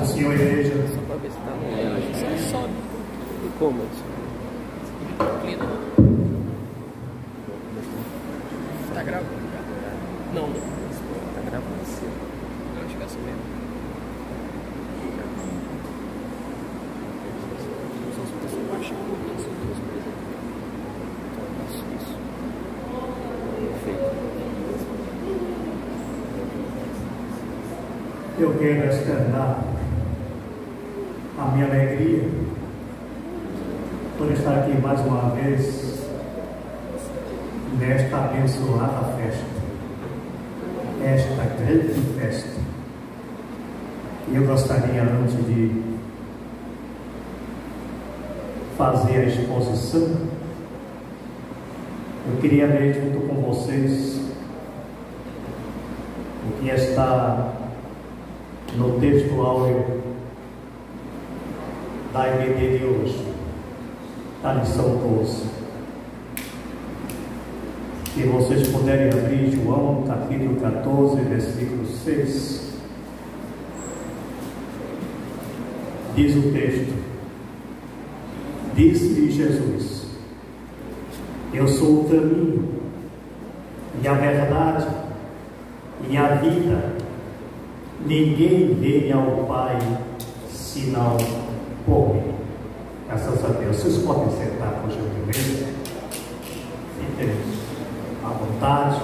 do Senhor, igreja. Só para ver se tá bom. Eu acho que só sobe. E como? Inclina. Tá gravando já? Não, não. Tá gravando assim. Eu acho que é assim mesmo. Só se você baixar um pouquinho essas duas coisas. Então, isso. Perfeito. Eu quero externar a minha alegria por estar aqui mais uma vez nesta abençoada festa, esta grande festa. E eu gostaria, antes de fazer a exposição, eu queria ler junto com vocês o que está no texto áureo da EBD de hoje, da lição 12. Se vocês puderem abrir João capítulo 14, versículo 6, diz o texto: disse-lhe Jesus: eu sou o caminho e a verdade e a vida. Ninguém vem ao Pai senão por mim. Graças a Deus. Vocês podem sentar, por gentileza. Fiquem à vontade.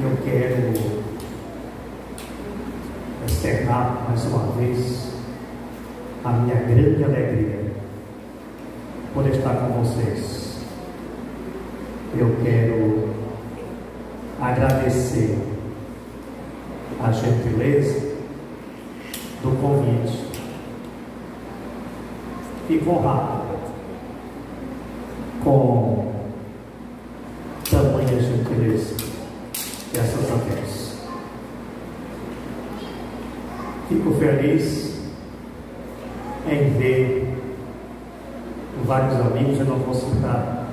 Eu quero externar mais uma vez a minha grande alegria por estar com vocês. Eu quero agradecer a gentileza do convite. Fico honrado com tamanha gentileza. Graças a Deus. Fico feliz em ver vários amigos. Eu não vou citar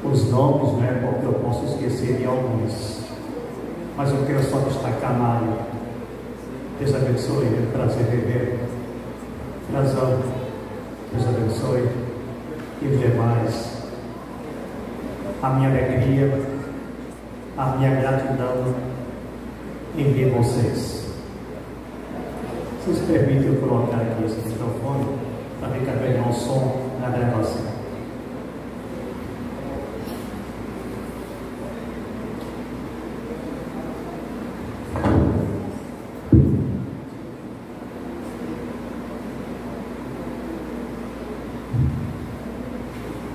os nomes, né, porque eu posso esquecer de alguns. Mas eu quero só destacar Mário. Deus abençoe, é um prazer rever. Razão, Deus abençoe. E os demais. A minha alegria, a minha gratidão em ver vocês. Vocês permitem eu colocar aqui esse microfone para ficar bem o som na gravação.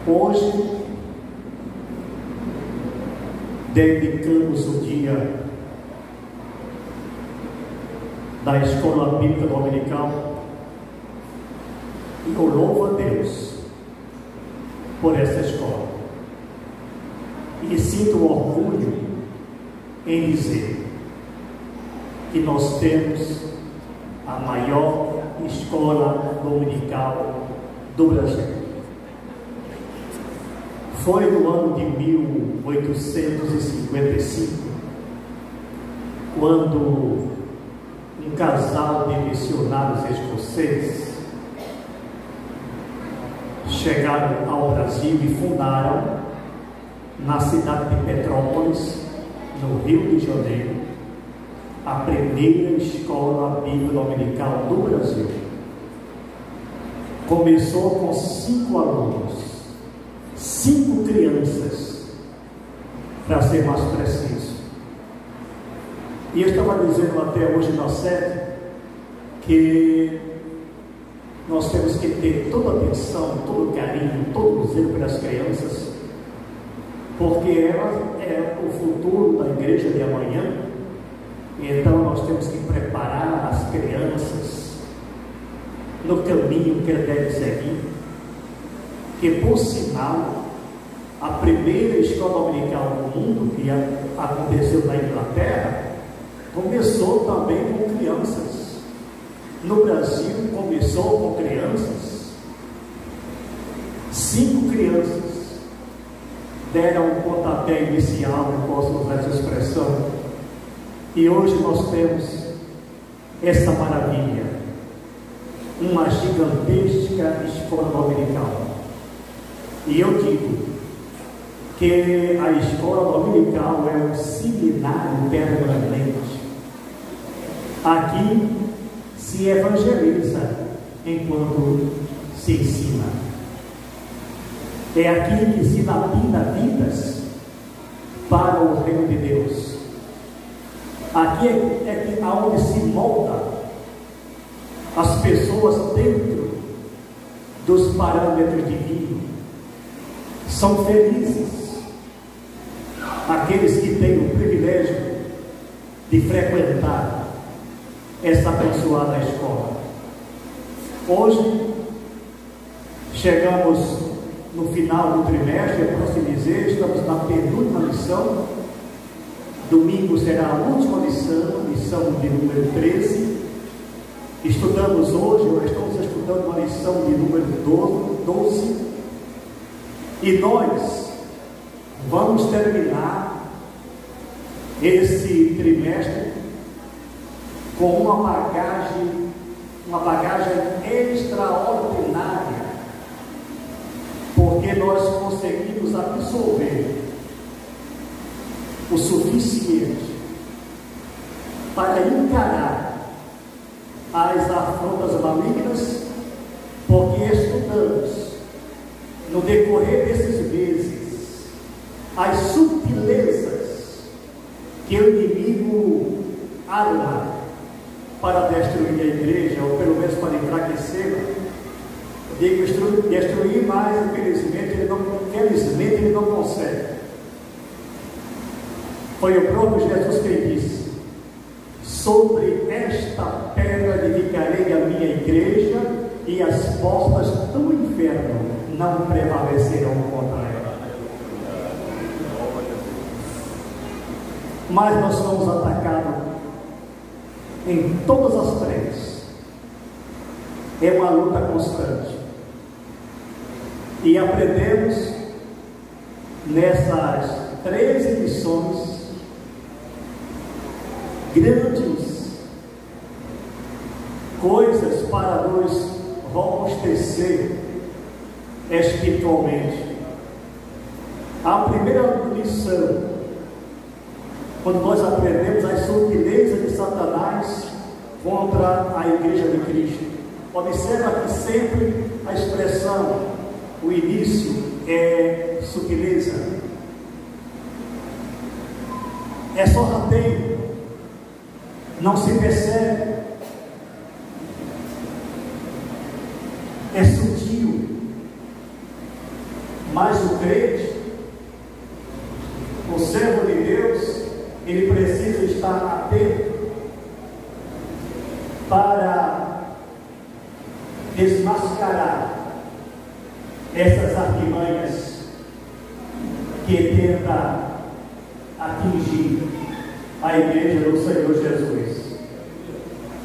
Hoje, dedicamos o dia da Escola Bíblica Dominical e eu louvo a Deus por essa escola e sinto orgulho em dizer que nós temos a maior escola dominical do Brasil. Foi no ano de 1855, quando um casal de missionários escoceses chegaram ao Brasil e fundaram, na cidade de Petrópolis, no Rio de Janeiro, a primeira escola bíblica dominical do Brasil. Começou com 5 alunos. 5 crianças, para ser mais preciso. E eu estava dizendo até hoje na sede que nós temos que ter toda a atenção, todo o carinho, todo o zelo pelas crianças, porque elas é o futuro da igreja de amanhã. Então nós temos que preparar as crianças no caminho que elas devem seguir. Que, por sinal, a primeira escola dominical do mundo, que aconteceu na Inglaterra, começou também com crianças. No Brasil, começou com crianças. 5 crianças deram um pontapé inicial, eu posso usar essa expressão, e hoje nós temos essa maravilha, uma gigantesca escola dominical. E eu digo que a escola dominical é um seminário permanente. Aqui se evangeliza enquanto se ensina. É aqui que se lapida vidas para o reino de Deus. Aqui é onde se molda as pessoas dentro dos parâmetros divinos. São felizes aqueles que têm o privilégio de frequentar essa abençoada escola. Hoje chegamos no final do trimestre, por assim dizer, estamos na penúltima lição. Domingo será a última lição de número 13. Estudamos hoje, ou estamos estudando uma lição de número 12. E nós vamos terminar esse trimestre com uma bagagem extraordinária, porque nós conseguimos absorver o suficiente para encarar as afrontas malignas, porque estudamos no decorrer desses meses as sutilezas que o inimigo arma para destruir a igreja, ou pelo menos para enfraquecê-la. Digo destruir, mas felizmente ele não consegue. Foi o próprio Jesus quem disse: sobre esta pedra edificarei a minha igreja, e as portas do inferno não prevalecerão contra ela. Mas nós somos atacados em todas as frentes. É uma luta constante. E aprendemos nessas 13 lições grandes coisas para nos robustecer espiritualmente. A primeira lição, quando nós aprendemos as sutilezas de Satanás contra a igreja de Cristo. Observa que sempre a expressão, o início é sutileza, é sorrateiro, não se percebe, é sutil. Mas o crente, o servo de Deus, ele precisa estar atento para desmascarar essas artimanhas que tenta atingir a igreja do Senhor Jesus.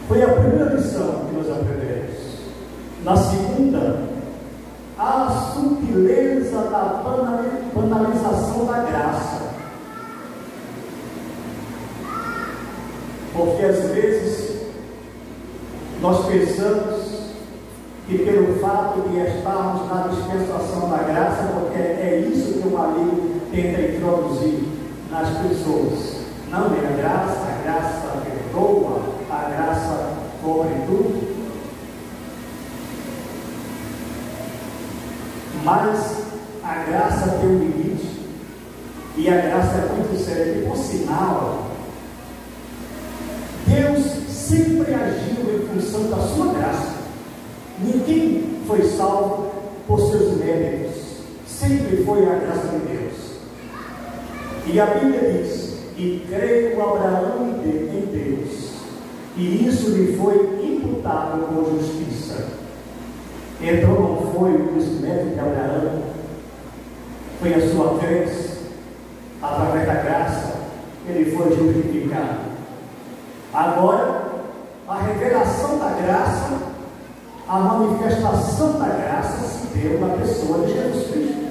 Foi a primeira lição que nós aprendemos. Na segunda, a sutileza da banalização da graça. Porque às vezes nós pensamos que pelo fato de estarmos na dispensação da graça, porque é isso que o maligno tenta introduzir nas pessoas. Não é a graça perdoa, a graça cobre tudo. Mas a graça tem um limite, e a graça é muito séria. E por sinal, Deus sempre agiu em função da sua graça. Ninguém foi salvo por seus méritos, sempre foi a graça de Deus. E a Bíblia diz: e creu Abraão em Deus, e isso lhe foi imputado por justiça. Então não foi os méritos de Abraão, foi a sua crença, através da graça, ele foi justificado. Agora, a revelação da graça, a manifestação da graça se deu na pessoa de Jesus Cristo.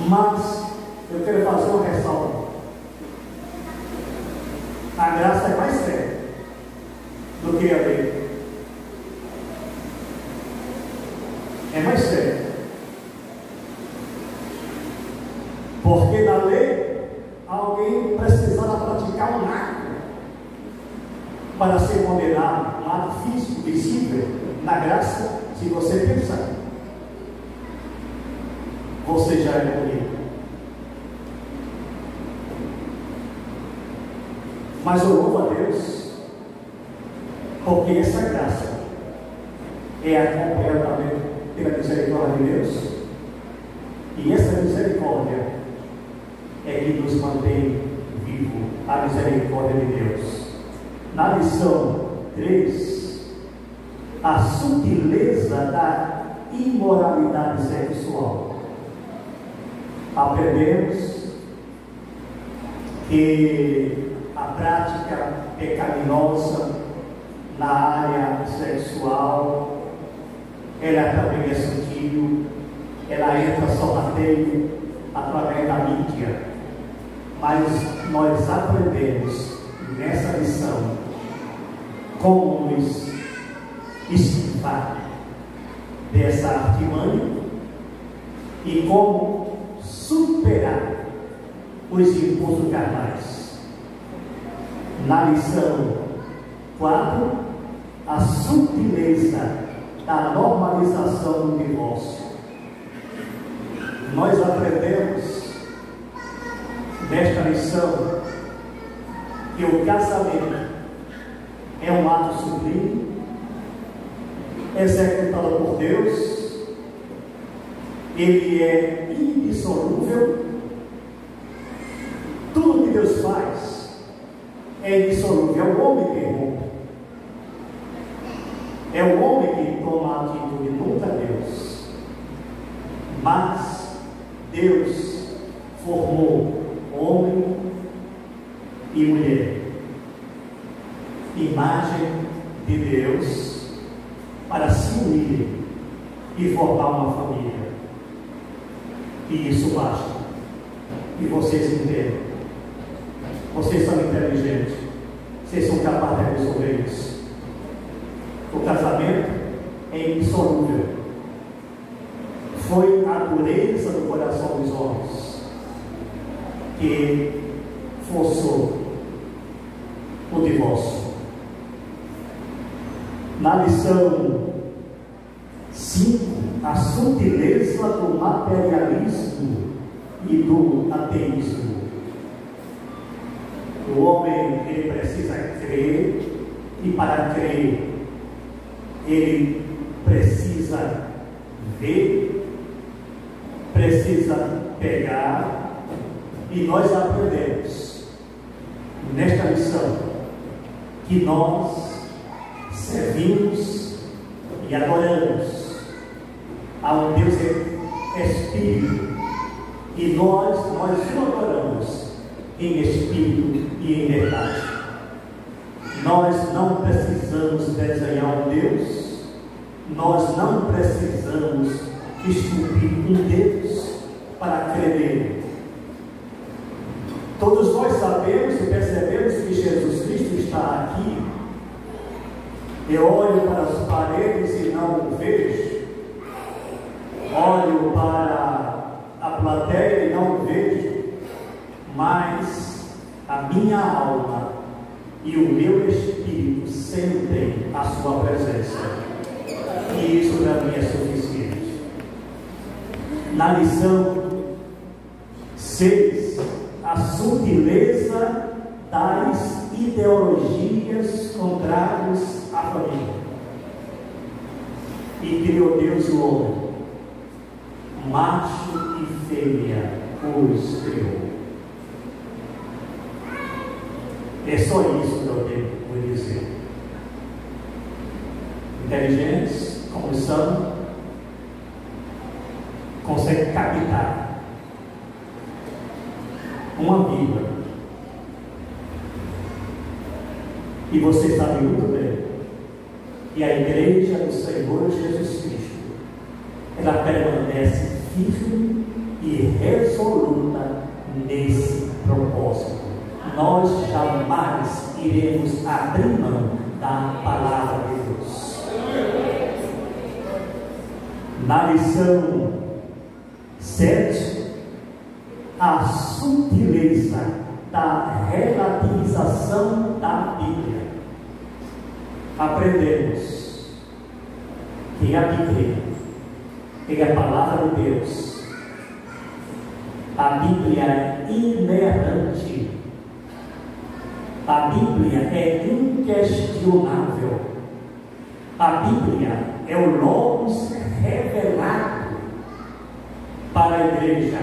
Mas eu quero fazer uma ressalva. A graça é mais séria do que a lei. É mais sério. Porque na lei, alguém precisava praticar um ato para ser condenado, um ato físico, visível. Na graça, se você pensar, você já é punido. Mas eu louvo a Deus, porque essa graça é acompanhada também pela misericórdia de Deus, e essa misericórdia é que nos mantém vivo, a misericórdia de Deus. Na lição 3, a sutileza da imoralidade sexual. Aprendemos que a prática pecaminosa na área sexual, ela também é sutil, ela entra sorrateio através da mídia, mas nós aprendemos nessa lição como nos esquivar dessa artimanha e como superar os impulsos carnais. Na lição 4, a sutileza da normalização do divórcio. Nós aprendemos nesta lição que o casamento é um ato sublime, executado por Deus, ele é indissolúvel. Tudo que Deus faz é indissolúvel. É o homem que rompe, é o homem que toma a atitude, nunca Deus. Mas Deus formou homem e mulher, imagem de Deus, para se unir e formar uma família. E isso basta. E vocês entendem. Vocês são inteligentes. Vocês são capazes de resolver isso. O casamento é indissolúvel. Foi a dureza do coração dos homens que forçou o divórcio. Na lição 5, a sutileza do materialismo e do ateísmo. O homem, ele precisa crer, e para crer ele precisa ver, precisa pegar, e nós aprendemos nesta lição que nós servimos e adoramos a um Deus Espírito, e nós o adoramos em Espírito e em verdade. Nós não precisamos desenhar um Deus, nós não precisamos esculpir um Deus para crer nele. Todos nós sabemos e percebemos que Jesus Cristo está aqui. Eu olho para as paredes e não o vejo, olho para a plateia e não o vejo, mas a minha alma e o meu espírito sentem a sua presença, e isso para mim é suficiente. Na lição 6, a sutileza das ideologias contrárias à família. E criou Deus o homem, macho e fêmea os criou. É só isso que eu tenho por dizer. Inteligentes, como são, conseguem captar uma Bíblia. E você sabe muito bem que a igreja do Senhor Jesus Cristo, ela permanece firme e resoluta nesse propósito. nós jamais iremos abrir mão da palavra de Deus. Na lição 7, a sutileza da relativização da Bíblia. Aprendemos que a Bíblia é a palavra de Deus. A Bíblia é inerrante. A Bíblia é inquestionável. A Bíblia é o Logos revelado para a igreja,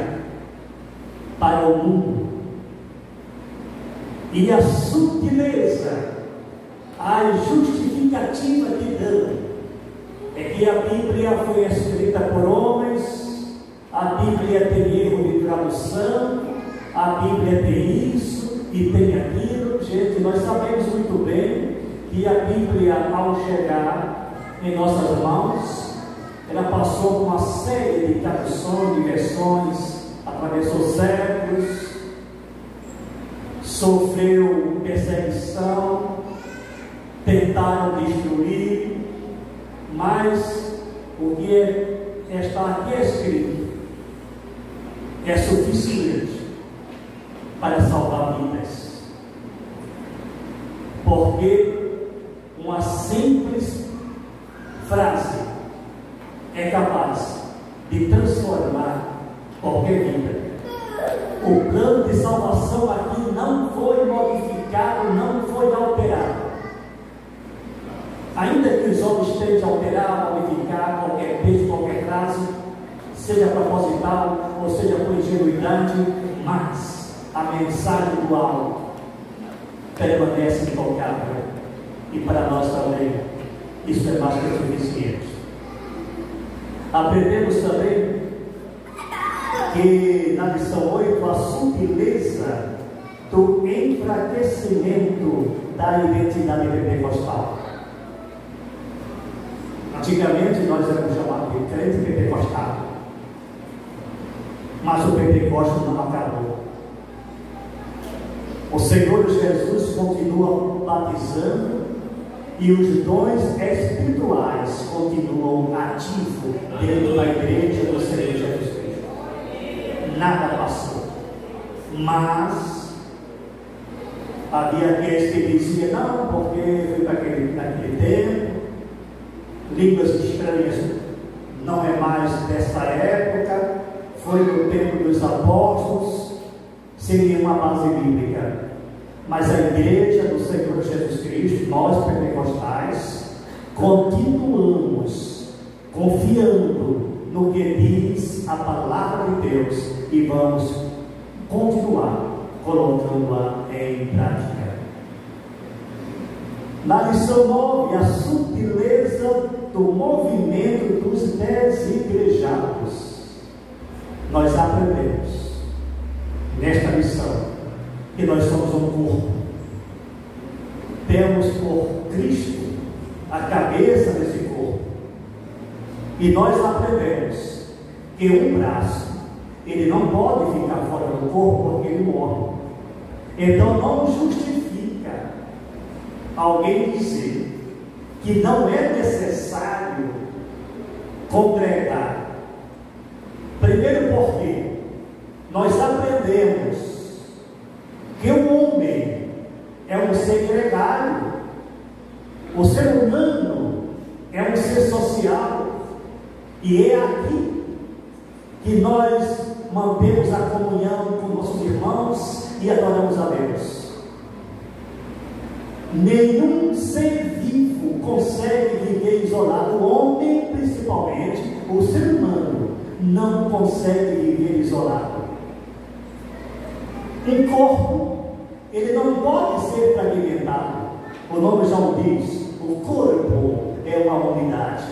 para o mundo. E a sutileza, a justificativa que dão é que a Bíblia foi escrita por homens, a Bíblia tem erro de tradução, a Bíblia tem isso e tem aquilo. Gente, nós sabemos muito bem que a Bíblia, ao chegar em nossas mãos, ela passou por uma série de traduções, de versões, atravessou séculos, sofreu perseguição, tentaram destruir, mas o que está aqui escrito é suficiente para salvar vidas, porque uma simples frase é capaz de transformar qualquer vida. O plano de salvação aqui não foi modificado, não foi alterado. Ainda que os homens tenham alterar, modificar qualquer texto, qualquer frase, seja proposital ou seja por ingenuidade, mas a mensagem do alto permanece intocável. E para nós também isso é mais que suficiente. Aprendemos também que na lição 8 a sutileza do enfraquecimento da identidade pentecostal. Antigamente nós éramos chamados de crente pentecostal, mas o Pentecostes não acabou. O Senhor Jesus continua batizando e os dons espirituais continuam ativos dentro da igreja do Senhor Jesus Cristo. Nada passou. Mas havia aqueles que diziam, não, porque foi naquele tempo, línguas estranhas não é mais dessa época, foi no tempo dos apóstolos, sem nenhuma base bíblica. Mas a igreja do Senhor Jesus Cristo, nós pentecostais, continuamos confiando no que diz a palavra de Deus e vamos continuar colocando-a em prática. Na lição 9, a sutileza do movimento dos desigrejados. Nós aprendemos nesta lição que nós somos um corpo. Temos por Cristo a cabeça desse corpo. E nós aprendemos que um braço, ele não pode ficar fora do corpo porque ele morre. Então não justifica alguém dizer que não é necessário congregar. Primeiro porque nós aprendemos que o homem é um ser gregário, o ser humano é um ser social, e é aqui que nós mantemos a comunhão com nossos irmãos e adoramos a Deus. Nenhum ser vivo consegue viver isolado. O homem, principalmente, o ser humano, não consegue viver isolado. Um corpo, ele não pode ser fragmentado. O nome já o diz, o corpo é uma unidade,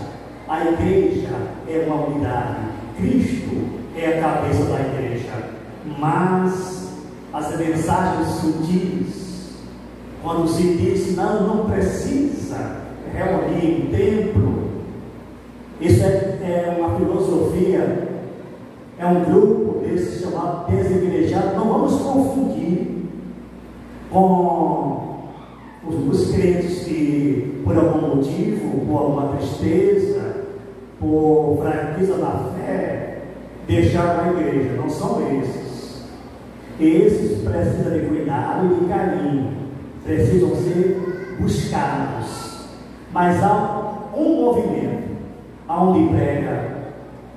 a igreja é uma unidade, Cristo é a cabeça da igreja. Mas as mensagens sutis, quando se diz não precisa reunir em templo, isso é uma filosofia, é um grupo desse chamado desigrejado. Não vamos confundir com os crentes que, por algum motivo, por alguma tristeza, por fraqueza da fé, deixaram a igreja. Não são esses. Esses precisam de cuidado e de carinho, precisam ser buscados. Mas há um movimento onde prega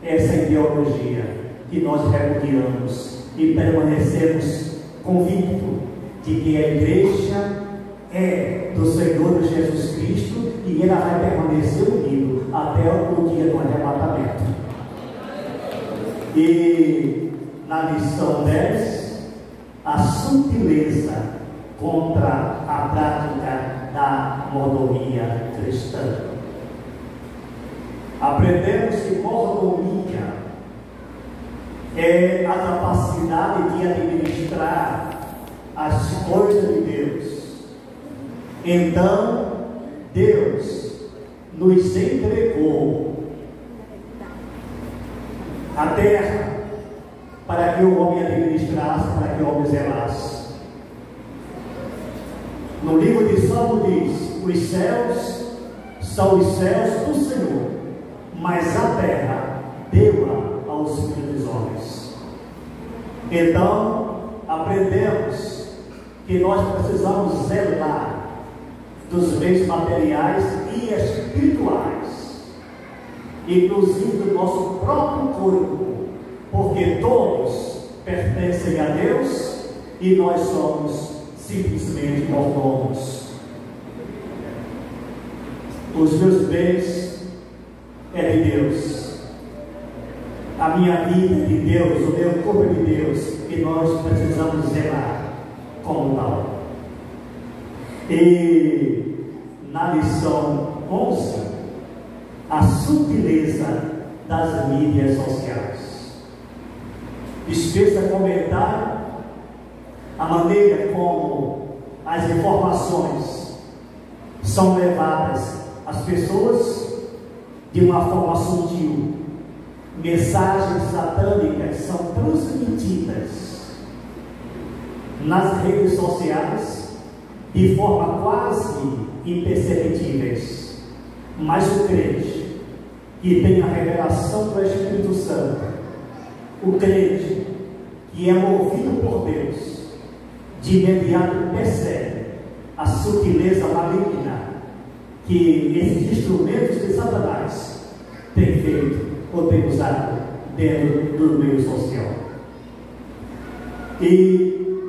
essa ideologia que nós repudiamos e permanecemos convictos de que a igreja é do Senhor Jesus Cristo e ela vai permanecer unida até o dia do arrebatamento. E na lição 10, a sutileza contra a prática da mordomia cristã. Aprendemos que mordomia é a capacidade de administrar as coisas de Deus. Então, Deus nos entregou a terra para que o homem administrasse, para que o homem zelasse. No livro de Salmo diz: os céus são os céus do Senhor, mas a terra deu-a aos filhos dos homens. Então, aprendemos que nós precisamos zelar dos bens materiais e espirituais, inclusive do nosso próprio corpo, porque todos pertencem a Deus e nós somos simplesmente mordomos. Os meus bens é de Deus, a minha vida é de Deus, o meu corpo é de Deus, e nós precisamos zelar como tal. E na lição 11, a sutileza das mídias sociais. Dispensa comentário a maneira como as informações são levadas às pessoas de uma forma sutil. Mensagens satânicas são transmitidas nas redes sociais de forma quase imperceptíveis. Mas o crente que tem a revelação do Espírito Santo, o crente que é movido por Deus, de imediato percebe a sutileza maligna que esses instrumentos de Satanás têm feito ou têm usado dentro do meio social. E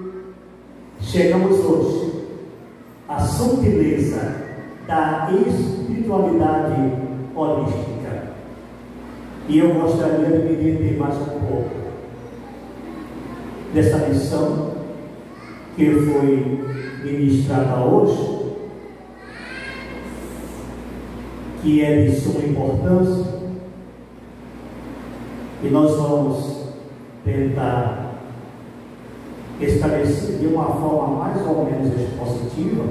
chegamos hoje à sutileza da espiritualidade holística. E eu gostaria de me deter mais um pouco dessa lição que foi ministrada hoje, que é de suma importância, e nós vamos tentar estabelecer de uma forma mais ou menos expositiva.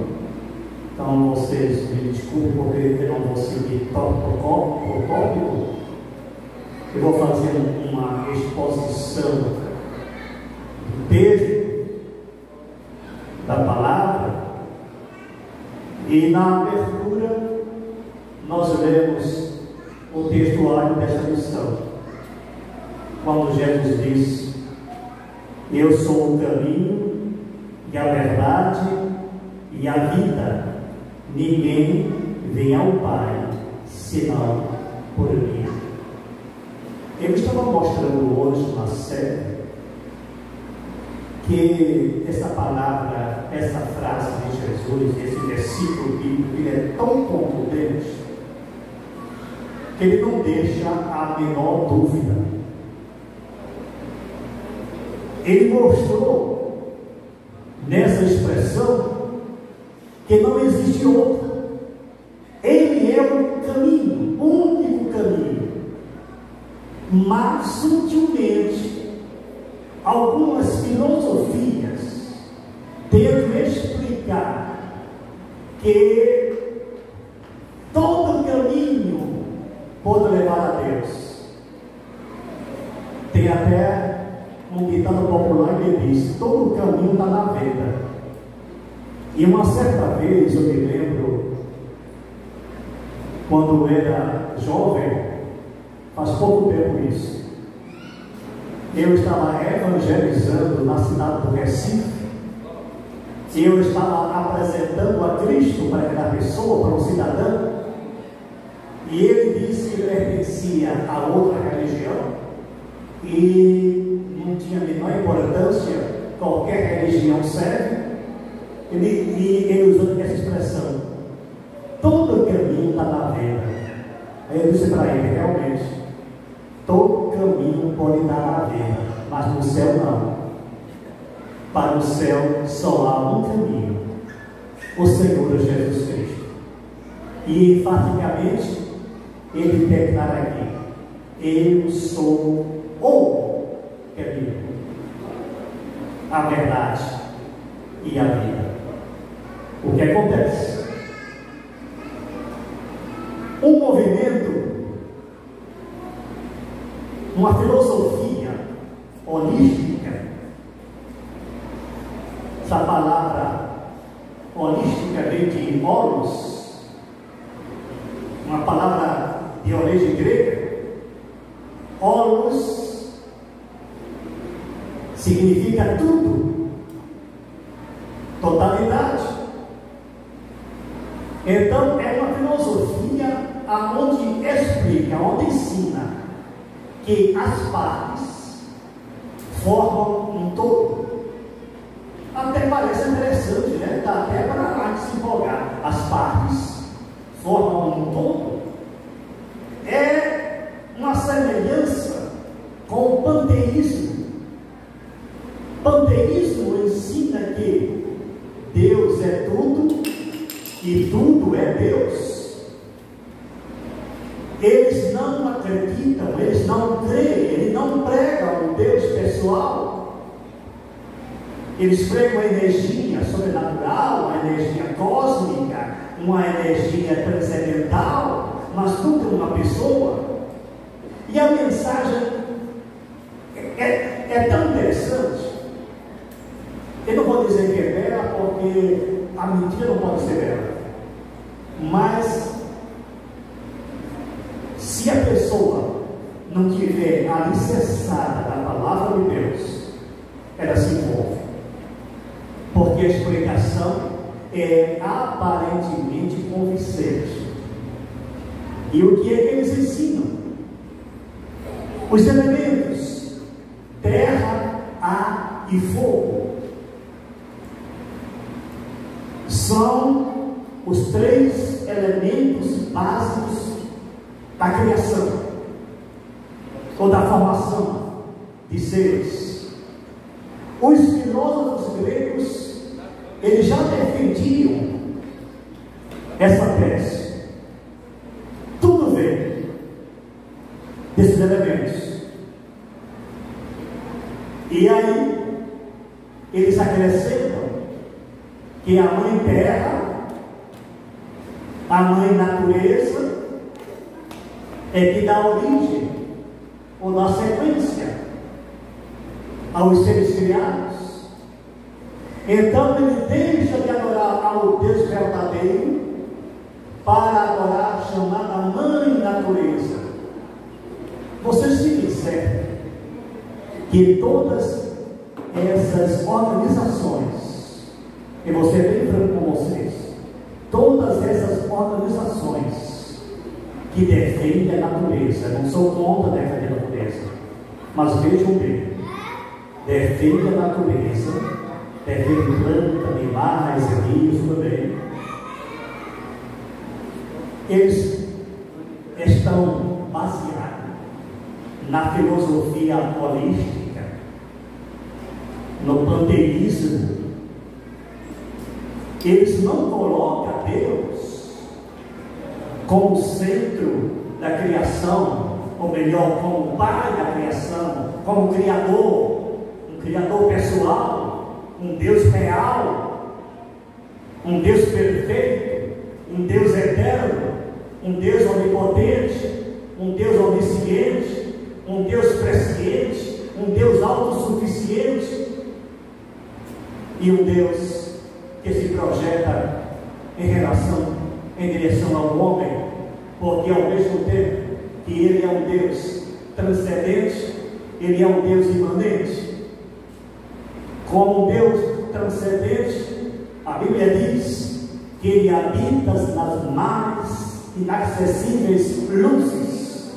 Então vocês me desculpem porque eu não vou seguir tópico por tópico. Eu vou fazer uma exposição do texto, da palavra, e na abertura nós lemos o textuário desta lição, quando Jesus diz: eu sou o caminho e a verdade e a vida, ninguém vem ao Pai senão por mim. Eu estava mostrando hoje na série que essa palavra, essa frase de Jesus, esse versículo bíblico, ele é tão contundente que ele não deixa a menor dúvida. Ele mostrou nessa expressão que não existe outro. Ele é o caminho, o único caminho. Mas sutilmente algumas filosofias tentam explicar que todo caminho pode levar a Deus. Tem até um ditado popular que diz: todo caminho está na venda. E uma certa vez eu me lembro, quando eu era jovem, faz pouco tempo isso, eu estava evangelizando na cidade do Recife, e eu estava apresentando a Cristo para aquela pessoa, para um cidadão, e ele disse que pertencia a outra religião, e não tinha a menor importância, qualquer religião serve. Ele usou essa expressão: todo caminho está na vida. Aí eu disse para ele: realmente, todo caminho pode dar na vida, mas no céu não. Para o céu só há um caminho, o Senhor Jesus Cristo. E enfaticamente ele declara aqui: eu sou o caminho, a verdade e a vida. O que acontece? Um movimento, uma filosofia holística, essa palavra holística vem de holos, uma palavra de origem grega. Holos significa tudo, totalidade. Então é uma filosofia onde explica, onde ensina que as partes formam um todo. Até parece interessante, né? Dá até para se empolgar. As partes formam um todo. É uma semelhança com o panteísmo. Panteísmo ensina que Deus é tudo e tudo é Deus. Eles não acreditam, eles não creem, eles não pregam o Deus pessoal. Eles pregam a energia sobrenatural, a energia cósmica, uma energia transcendental, mas nunca uma pessoa. E a mensagem é tão interessante. Eu não vou dizer que é bela, porque a mentira não pode ser bela. Mas se a pessoa não tiver alicerçada na palavra de Deus, ela se envolve. Porque a explicação é aparentemente convincente. E o que é que eles ensinam? Os elementos: terra, ar e fogo. São os três elementos básicos da criação, ou da formação de seres. Os filósofos gregos, eles já defendiam essa tese. Tudo vem desses elementos. E aí, eles acrescentam que a mãe terra, a mãe natureza, é que dá origem ou dá sequência aos seres criados. Então ele deixa de adorar ao Deus verdadeiro para adorar a chamada mãe natureza. Vocês fiquem certos que todas essas organizações, e vou ser bem franco com vocês, todas essas organizações que defendem a natureza, não sou contra defender a natureza, mas vejam bem, defende a natureza, defende planta, animais, rios também. Eles estão baseados na filosofia holística, no panteísmo. Eles não colocam Deus como centro da criação, ou melhor, como pai da criação, como criador, um criador pessoal, um Deus real, um Deus perfeito, um Deus eterno, um Deus onipotente, um Deus onisciente, um Deus presciente, um Deus autossuficiente e um Deus que se projeta em direção ao homem, porque ao mesmo tempo que Ele é um Deus transcendente, Ele é um Deus imanente. Como um Deus transcendente, a Bíblia diz que Ele habita nas mais inacessíveis luzes,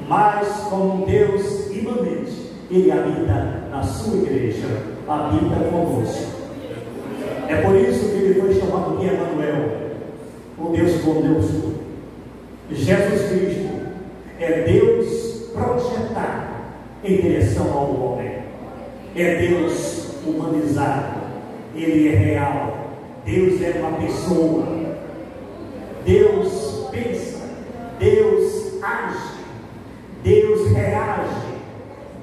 mas como um Deus imanente, Ele habita na sua igreja, habita conosco. É por isso que Ele foi chamado de Emanuel, o Deus conosco. Jesus Cristo é Deus projetado em direção ao homem, é Deus humanizado, Ele é real, Deus é uma pessoa, Deus pensa, Deus age, Deus reage,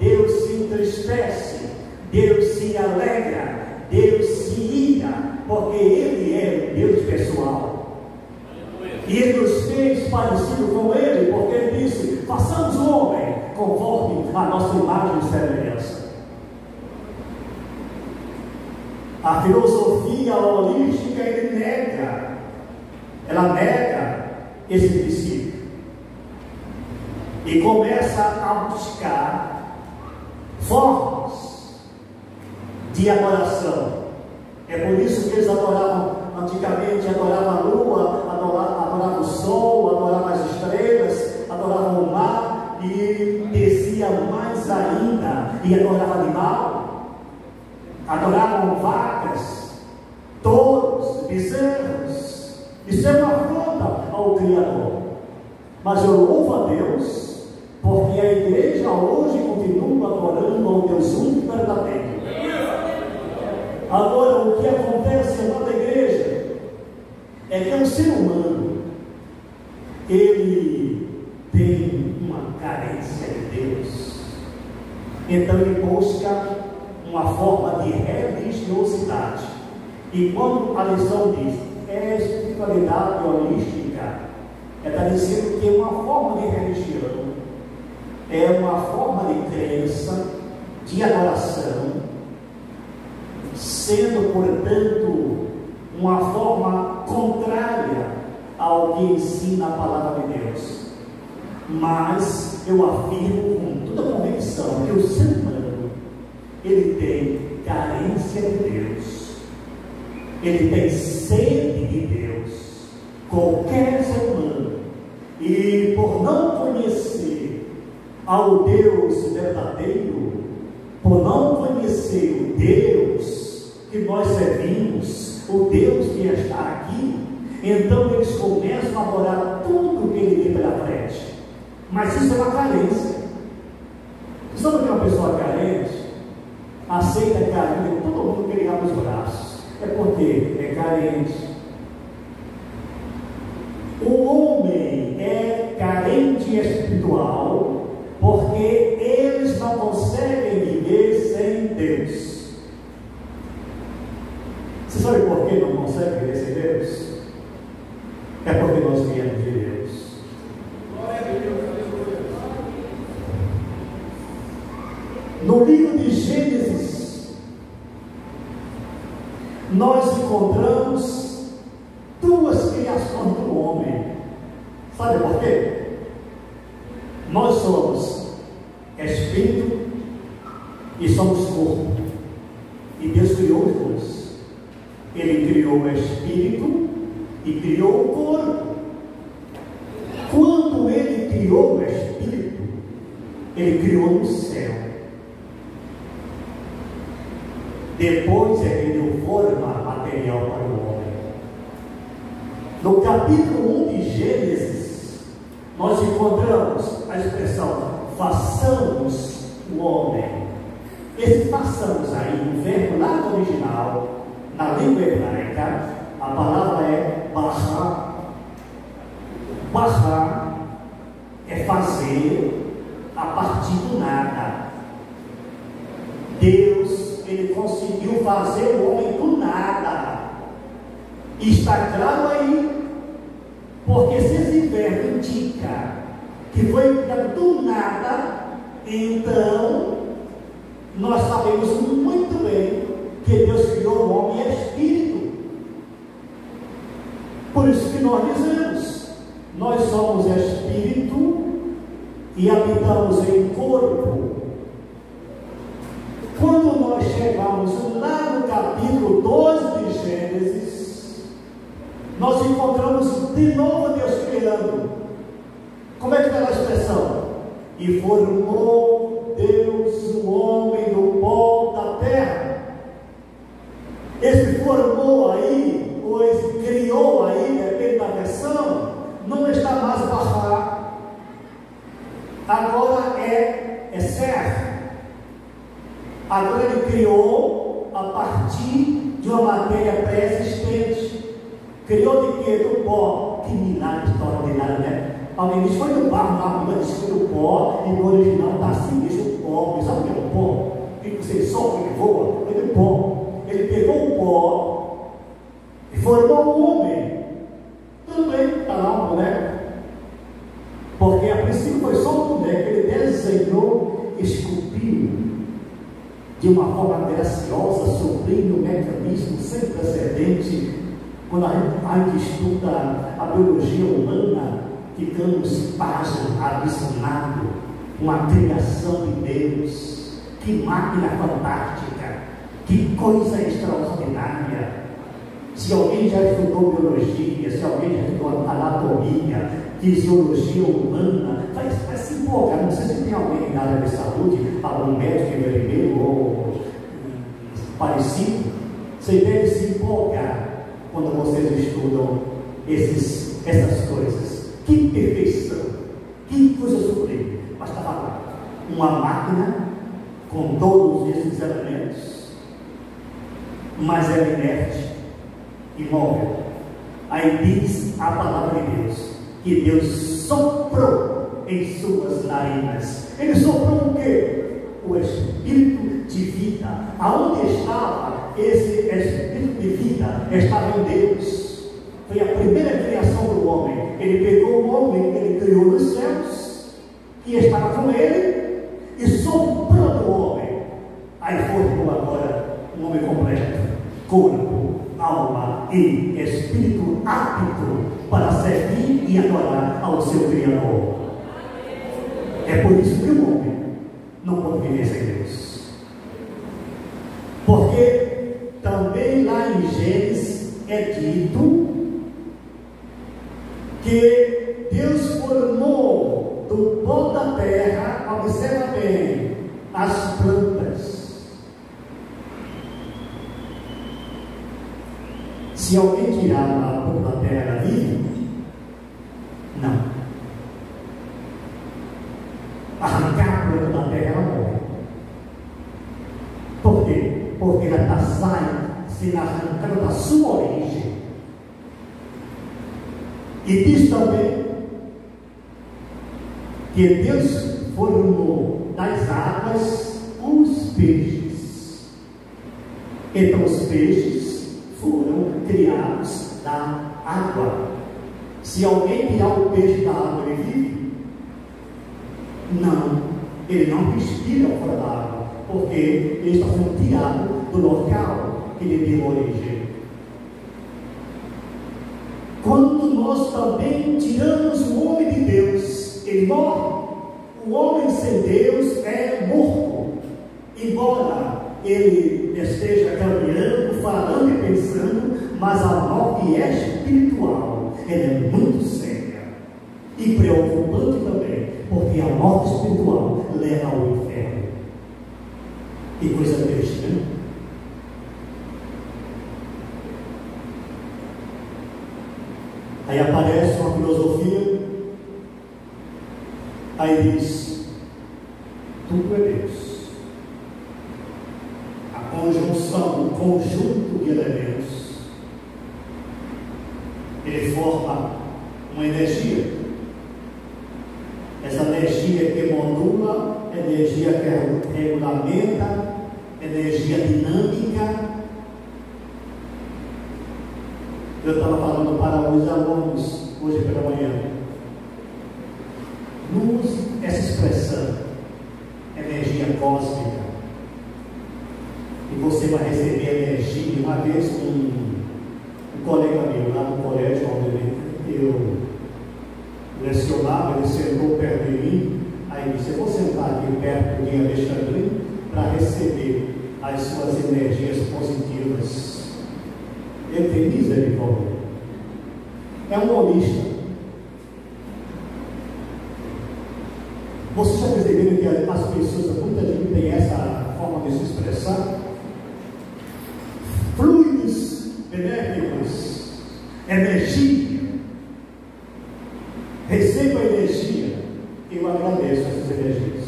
Deus se entristece, Deus se alegra, Deus se ira, porque Ele é um Deus pessoal. E Ele nos fez parecido com Ele, porque Ele disse: façamos o homem conforme a nossa imagem e semelhança. A filosofia holística, ela nega esse princípio e começa a buscar formas de adoração. É por isso que eles adoravam antigamente, adoravam a lua, adoravam o sol, adoravam as estrelas, adoravam o mar, e descia mais ainda e adoravam animal, adoravam vacas, touros, bezerros. Isso é uma afronta ao Criador. Mas eu louvo a Deus, porque a igreja hoje continua adorando ao Deus único e verdadeiro. Agora, o que acontece na igreja é que o ser humano, ele tem uma carência de Deus. Então ele busca uma forma de religiosidade. E quando a lição diz espiritualidade holística, está dizendo que é uma forma de religião, é uma forma de crença, de adoração, sendo, portanto, uma forma contrária ao que ensina a palavra de Deus. Mas eu afirmo com toda convicção que o ser humano, ele tem carência de Deus, ele tem sede de Deus, qualquer ser humano, e por não conhecer ao Deus verdadeiro, por não conhecer o Deus que nós servimos, o Deus que está aqui, então eles começam a adorar tudo que ele tem pela frente. Mas isso é uma carência. Sabe que uma pessoa carente aceita carinho de todo mundo que ele abre os braços? É porque é carente. O homem é carente espiritual porque eles não conseguem viver sem Deus. Você sabe por que não consegue viver sem Deus? É porque nós viemos de Deus. No livro de Gênesis, nós encontramos duas criações do homem. Sabe por quê? Nós somos espírito e somos corpo. E Deus criou os dois. Ele criou o espírito e criou o corpo. Quando ele criou o espírito, ele criou no céu. Depois é que deu forma material para o homem. No capítulo 1 de Gênesis, nós encontramos a expressão façamos o homem. Esse façamos aí, o verbo lá no original, na língua hebraica, a palavra é barra. Barra é fazer a partir do nada. Deus, ele conseguiu fazer o homem do nada. E está claro aí, porque se esse verbo indica que foi criado do nada, então nós sabemos muito bem que Deus criou o homem espírito nós somos espírito e habitamos em corpo. Quando nós chegamos lá no capítulo 12 de Gênesis, nós encontramos de novo Deus criando. Como é que está a expressão? E formou Deus o homem do pó da terra. Esse formou aí, ou esse criou aí, depende da versão, não está mais barrar. Agora é ser. Agora ele criou a partir de uma matéria pré-existente. Criou de quê? Do pó. Que milagre extraordinário, né? Alguém diz, foi do barro, não, disse que foi do pó, e no original está assim, diz o pó. Sabe o que é o pó? Que você sopra e voa? É do pó. Ele pegou o pó e formou o homem. Tudo bem, está lá um boneco. Porque a princípio foi só um boneco, ele desenhou, esculpiu de uma forma graciosa, sublime, um mecanismo sem precedente. Quando a gente estuda a biologia humana, ficamos pasmos, abismados com a criação de Deus. Que máquina fantástica, que coisa extraordinária. Se alguém já estudou biologia, se alguém já estudou anatomia, fisiologia humana, vai se empolgar. Não sei se tem alguém na área de saúde, algum médico enfermeiro ou parecido. Você deve se empolgar quando vocês estudam essas coisas. Que perfeição, que coisa sublime. Mas estava lá, uma máquina com todos esses elementos, mas ela é inerte, imóvel. Aí diz a palavra de Deus que Deus soprou em suas narinas. Ele soprou o quê? O espírito de vida. Aonde estava esse espírito de vida? Estava em Deus. Foi a primeira criação do homem. Ele pegou o homem que ele criou nos céus, que estava com ele, e soprou no homem. Aí formou agora um homem completo, corpo, alma e espírito apto para servir e adorar ao seu Criador. É por isso que o homem não pode viver sem Deus. Porque também lá em Gênesis é dito que Deus formou do pó da terra, observa bem, as plantas. Se alguém tirar a pó da terra, ela vive? Não. Arrancar a planta da terra, ela morre. Por quê? Porque ela está sendo arrancada da sua origem. E diz também que Deus formou das águas os peixes. Então os peixes foram criados da água. Se alguém tirar o peixe da água, ele vive? Não, ele não respira fora da água, porque ele está sendo tirado do local que ele deu origem. Quando nós também tiramos o homem de Deus, ele morre. O homem sem Deus é morto. Embora ele esteja caminhando, falando e pensando, mas a morte é espiritual. Ela é muito séria e preocupante também, porque a morte espiritual leva ao inferno. Que coisa triste, né? Aí aparece uma filosofia, aí diz, tudo é Deus. A conjunção, o conjunto de elementos, ele forma uma energia. Essa energia que modula, energia que regulamenta, energia dinâmica. Eu estava falando para os alunos hoje pela manhã. Não use essa expressão, energia cósmica, e você vai receber energia. Uma vez um colega meu lá no colégio onde eu sentou perto de mim. Aí disse: eu vou sentar aqui perto de Alexandre para receber as suas energias positivas. Ele tem misericórdia. É um holista. Vocês já perceberam que as pessoas, muita gente tem essa forma de se expressar? Fluidos benéficos, energia. Receba energia. Eu agradeço essas energias,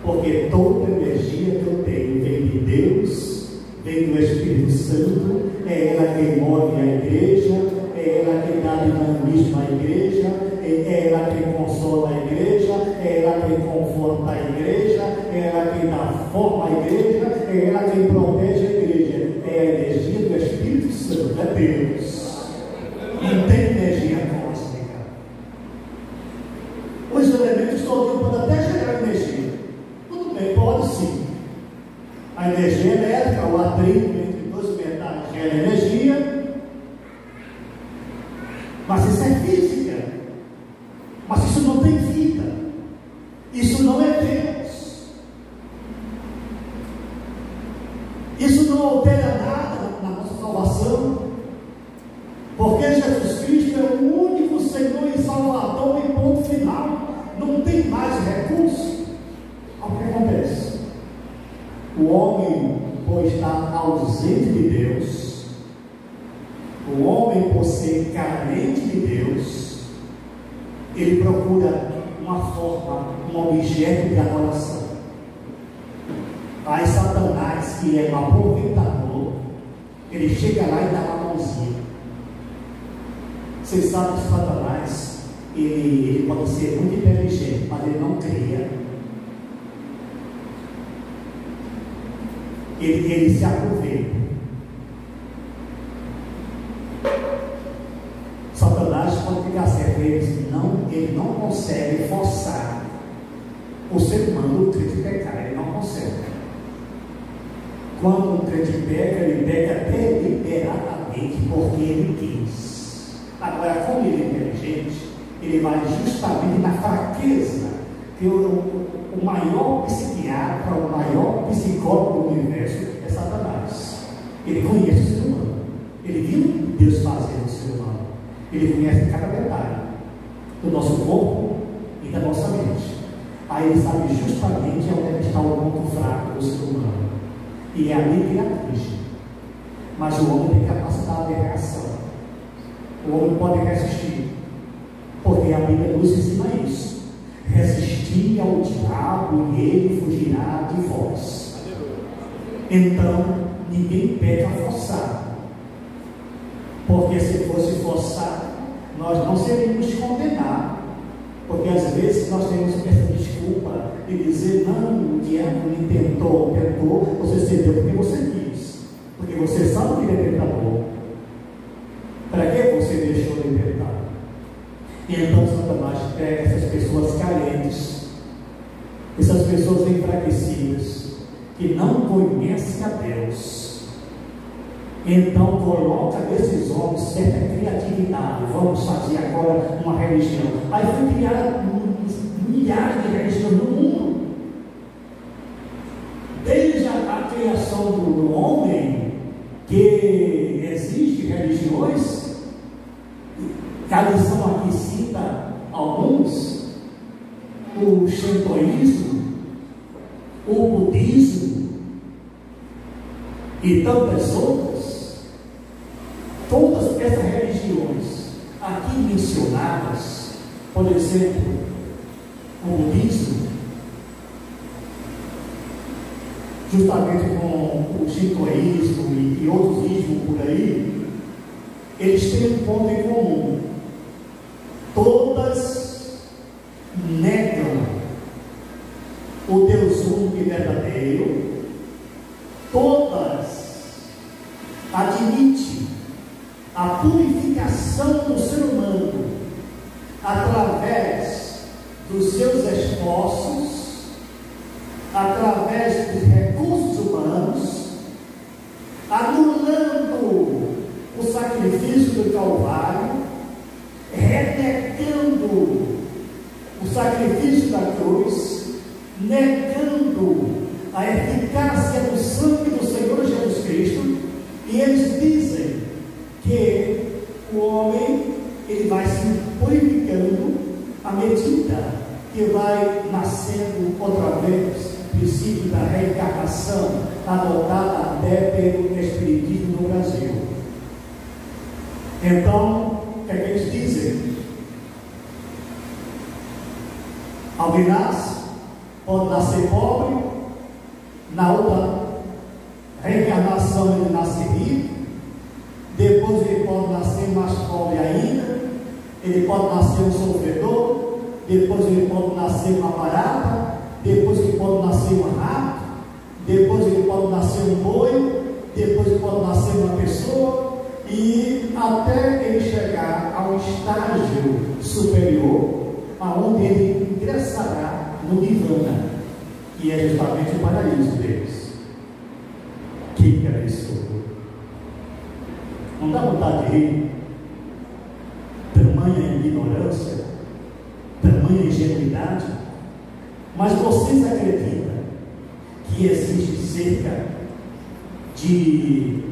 porque toda energia que eu tenho vem de Deus, vem do Espírito Santo. É ela quem move a igreja, é ela quem dá dinamismo à igreja, é ela quem consola a igreja, é ela quem conforta a igreja, é ela quem dá forma à igreja, é ela quem protege a igreja. É a energia do Espírito Santo, é Deus. Não tem energia cósmica. Os elementos todos podem até gerar energia. Tudo bem, pode sim. A energia elétrica, o atrito entre dois metais gera energia, mas isso é física. Mas isso não tem vida. Isso não é Deus. Isso não altera nada na nossa salvação, porque Jesus Cristo é o único Senhor e Salvador e ponto final. Não tem mais recurso. O que acontece? O homem, por estar ausente de Deus, o homem, por ser carente de Deus, ele procura uma forma, um objeto de adoração. Aí Satanás, que é um aproveitador, ele chega lá e dá uma mãozinha. Vocês sabem que Satanás, ele pode ser muito inteligente, mas ele não cria. Ele se aproveita. Satanás pode ficar certo, ele não consegue forçar o ser humano, o crente pecar, ele não consegue. Quando um crente peca, ele peca deliberadamente, porque ele quis. Agora, como ele é inteligente, ele vai justamente na fraqueza, que o maior psiquiatra, o maior psicólogo do universo é Satanás. Ele conhece o ser humano, ele viu Deus fazendo o ser humano, ele conhece cada detalhe do nosso corpo e da nossa mente. Aí ele sabe justamente onde está o ponto fraco do ser humano, e é ali que ele atinge. Mas o homem tem capacidade de reação, o homem pode resistir, porque a Bíblia nos ensina isso: resistir ao diabo e ele fugirá de vós. Então ninguém peca forçado, porque se fosse forçado, nós não seríamos condenados, porque às vezes nós temos essa desculpa de dizer: não, o diabo me tentou, você cedeu porque você quis, porque você sabe que ele é tentador. Para que você deixou de tentar? E então Satanás pega essas pessoas carentes, essas pessoas enfraquecidas, que não conhecem a Deus. Então coloca nesses homens certa criatividade. Vamos fazer agora uma religião. Aí foi criada milhares de religiões no mundo. Desde a criação do homem, que existe religiões. A lição aqui cita alguns: o shintoísmo, o budismo e tantas outras. Todas essas religiões aqui mencionadas, por exemplo, o budismo, justamente com o shintoísmo e outros ismos por aí, eles têm um ponto em comum: todas negam o Deus único e verdadeiro, todas admitem a purificação do ser humano através dos seus esforços, através dos recursos humanos, anulando o sacrifício do Calvário, renegando o sacrifício da cruz, negando a eficácia do sangue do Senhor Jesus Cristo, e eles dizem que o homem ele vai se purificando à medida que vai nascendo outra vez, princípio da reencarnação, adotada até pelo Espiritismo no Brasil. Então, o que é que eles dizem? Alguém nasce, pode nascer pobre, na outra reencarnação ele nasce rico, depois ele pode nascer mais pobre ainda, ele pode nascer um sofredor, depois ele pode nascer uma barata, depois ele pode nascer um rato, depois ele pode nascer um boi, depois ele pode nascer uma pessoa, e até ele chegar a um estágio superior, aonde ele ingressará no Nirvana, que é justamente o paraíso deles. Que é isso? Não dá vontade de rir? Tamanha ignorância, tamanha ingenuidade. Mas vocês acreditam que existe cerca de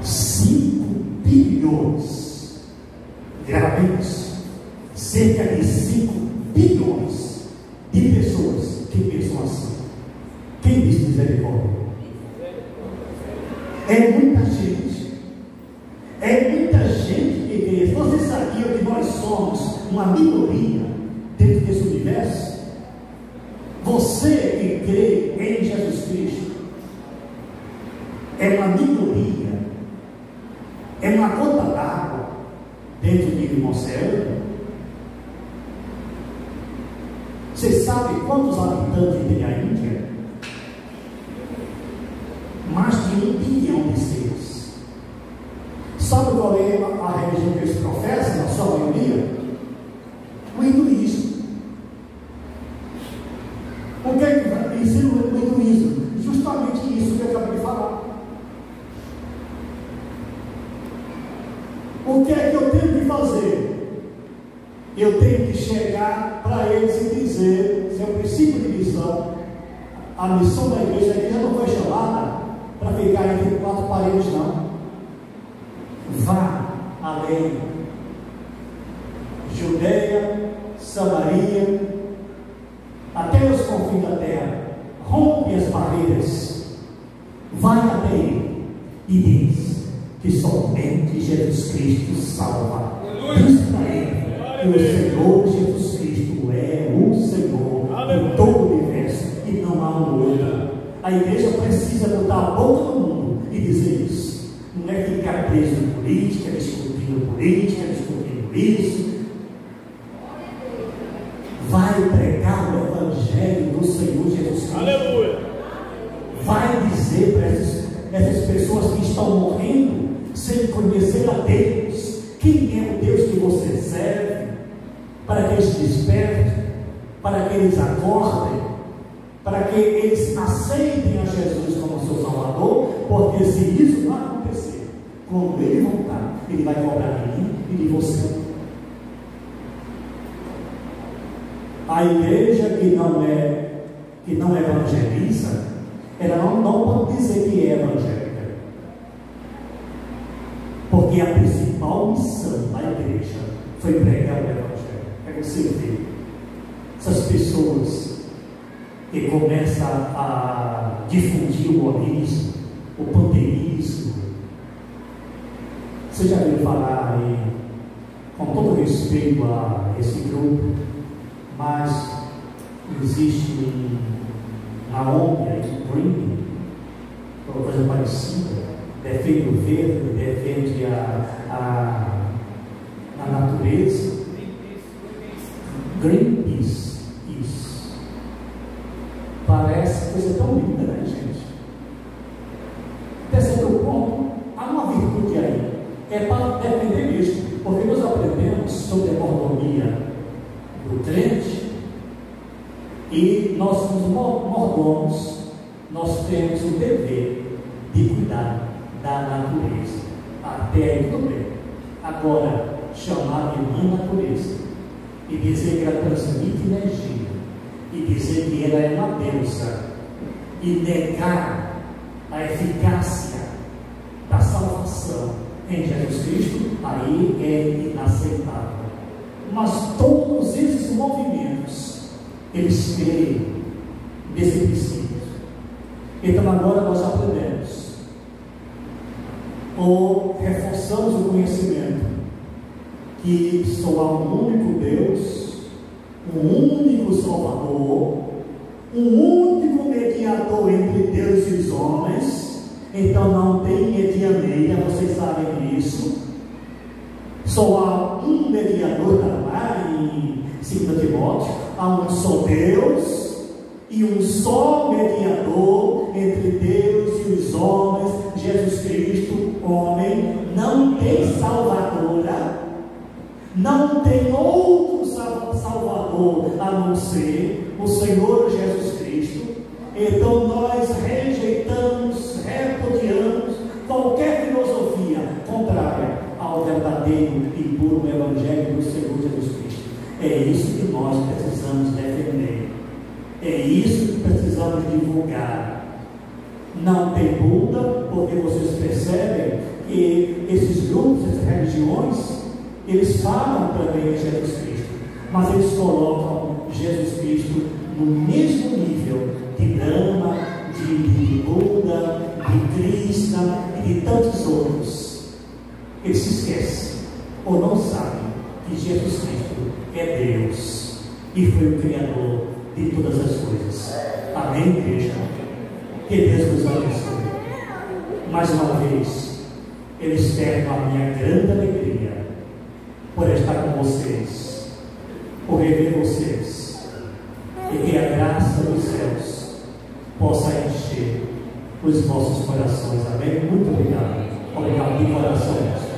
5 bilhões, gravamente, cerca de 5 bilhões de pessoas que pensam assim? Quem diz misericórdia? É muita gente. É muita gente que crê. Vocês sabiam que nós somos uma minoria dentro desse universo? Você que crê em Jesus Cristo é uma minoria, é uma gota d'água dentro de irmão céu. Você sabe quantos habitantes tem a Índia? Mais de 1 bilhão de seres. Sabe qual é a religião que eles professam, na sua maioria? O hinduísmo. O que é que ensina o hinduísmo? Justamente isso que eu acabei de falar. O que é que eu tenho que fazer? Eu tenho que chegar para eles e dizer, se é o princípio de missão, a missão da igreja aqui já não foi chamada para ficar entre 4 paredes, não. Vá além. Judeia, Samaria, até os confins da terra. Rompe as barreiras. Vai até ele e diz que somente Jesus Cristo salva. Diz para ele que o Senhor Jesus Cristo é o Senhor de todo o universo e não há um outro. A igreja precisa botar a boca no mundo e dizer isso. Não é ficar preso em política, discutindo isso. Vai pregar o Evangelho do Senhor Jesus Cristo. Aleluia. Vai dizer para essas pessoas que estão morrendo sem conhecer a Deus, quem é o Deus que você serve, para que eles despertem, para que eles acordem, para que eles aceitem a Jesus como seu Salvador, porque se isso não acontecer, quando ele voltar, ele vai cobrar de mim e de você. A igreja que não evangeliza, ela não pode dizer que é evangélica, porque a principal missão da igreja foi pregar o Evangelho. É você ver essas pessoas que começam a difundir o monismo, o panteísmo. Você já viu falar aí, com todo respeito a esse grupo, mas existe uma ONG aí, Green, uma coisa parecida, defende o verde, defende a natureza. Greenpeace, isso. Parece coisa tão linda, né, gente? Até certo ponto, há uma virtude aí, é para defender mesmo, porque nós aprendemos sobre a mordomia do crente e nós somos mordomos, nós temos o dever de cuidar da natureza. Até aí tudo bem. Agora, chamar de mãe natureza e dizer que ela transmite energia, e dizer que ela é uma deusa, e negar a eficácia da salvação em Jesus Cristo, aí é inaceitável. Mas todos esses movimentos, eles creem nesse princípio. Então agora nós aprendemos, ou reforçamos o conhecimento, que só há um único Deus, um único Salvador, um único mediador entre Deus e os homens. Então não tem medianeira, vocês sabem disso. Só há um mediador, lá em 2 Timóteo, há um só Deus e um só mediador entre Deus e os homens, Jesus Cristo, homem. Não tem salvadora, não tem outro salvador a não ser o Senhor Jesus Cristo. Então nós rejeitamos, repudiamos qualquer filosofia contrária ao verdadeiro e puro Evangelho do Senhor Jesus Cristo. É isso que nós precisamos defender, é isso que precisamos divulgar. Não tem dúvida, porque vocês percebem que esses grupos, essas religiões, eles falam também de Jesus Cristo, mas eles colocam Jesus Cristo no mesmo nível de Brahma, de Buda, de Krishna e de tantos outros. Eles se esquecem ou não sabem que Jesus Cristo é Deus e foi o Criador de todas as coisas. Amém, igreja? Que Deus nos abençoe. Mais uma vez, eu externo a minha grande alegria por estar com vocês, por rever vocês, e que a graça dos céus possa encher os vossos corações. Amém? Muito obrigado. Obrigado de coração.